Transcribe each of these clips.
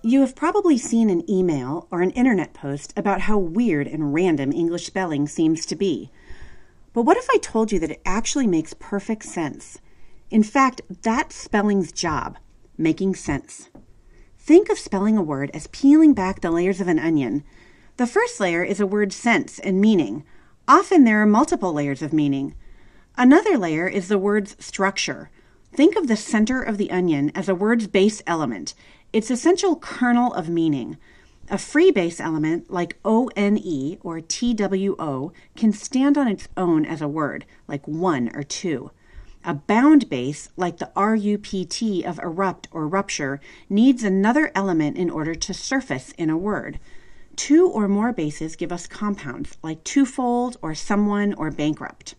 You have probably seen an email or an internet post about how weird and random English spelling seems to be. But what if I told you that it actually makes perfect sense? In fact, that's spelling's job, making sense. Think of spelling a word as peeling back the layers of an onion. The first layer is a word's sense and meaning. Often there are multiple layers of meaning. Another layer is the word's structure. Think of the center of the onion as a word's base element, its essential kernel of meaning. A free base element like O-N-E or T-W-O can stand on its own as a word, like one or two. A bound base, like the R-U-P-T of erupt or rupture, needs another element in order to surface in a word. Two or more bases give us compounds, like twofold or someone or bankrupt.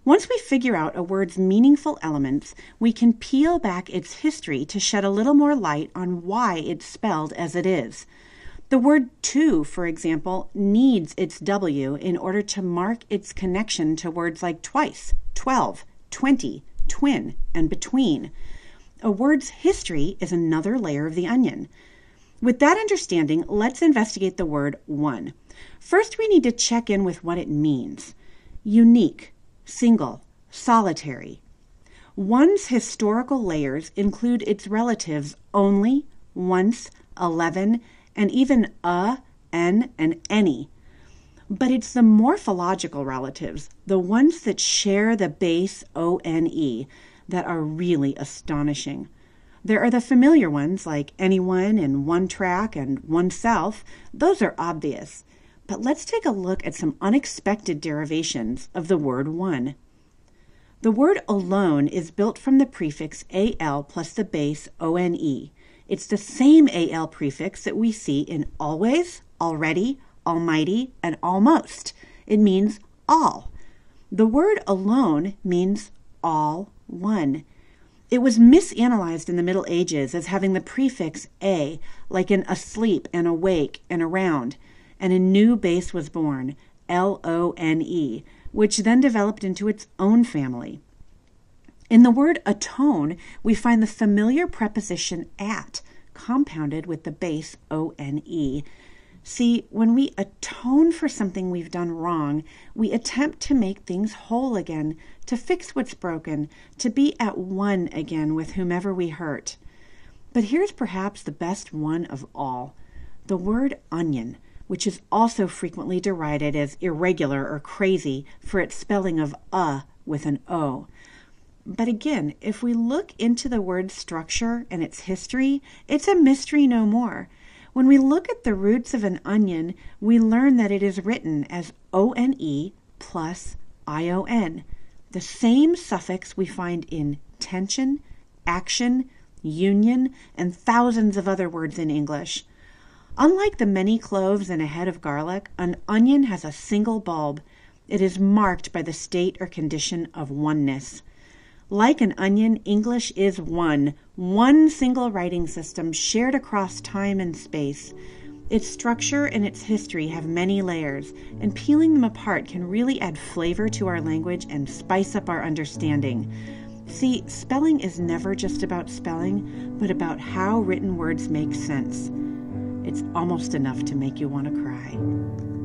Once we figure out a word's meaningful elements, we can peel back its history to shed a little more light on why it's spelled as it is. The word to, for example, needs its W in order to mark its connection to words like twice, 12, 20, twin, and between. A word's history is another layer of the onion. With that understanding, let's investigate the word one. First, we need to check in with what it means. Unique, single, solitary. One's historical layers include its relatives only, once, 11, and even n, and any. But it's the morphological relatives, the ones that share the base O-N-E, that are really astonishing. There are the familiar ones like anyone and one track and oneself. Those are obvious. But let's take a look at some unexpected derivations of the word one. The word alone is built from the prefix al plus the base one. It's the same al prefix that we see in always, already, almighty, and almost. It means all. The word alone means all one. It was misanalyzed in the Middle Ages as having the prefix a, like in asleep and awake and around, and a new base was born, L-O-N-E, which then developed into its own family. In the word atone, we find the familiar preposition at, compounded with the base O-N-E. See, when we atone for something we've done wrong, we attempt to make things whole again, to fix what's broken, to be at one again with whomever we hurt. But here's perhaps the best one of all, the word onion, which is also frequently derided as irregular or crazy for its spelling of with an O. But again, if we look into the word's structure and its history, it's a mystery no more. When we look at the roots of an onion, we learn that it is written as O-N-E plus I-O-N, the same suffix we find in tension, action, union, and thousands of other words in English. Unlike the many cloves and a head of garlic, an onion has a single bulb. It is marked by the state or condition of oneness. Like an onion, English is one single writing system shared across time and space. Its structure and its history have many layers, and peeling them apart can really add flavor to our language and spice up our understanding. See, spelling is never just about spelling, but about how written words make sense. It's almost enough to make you want to cry.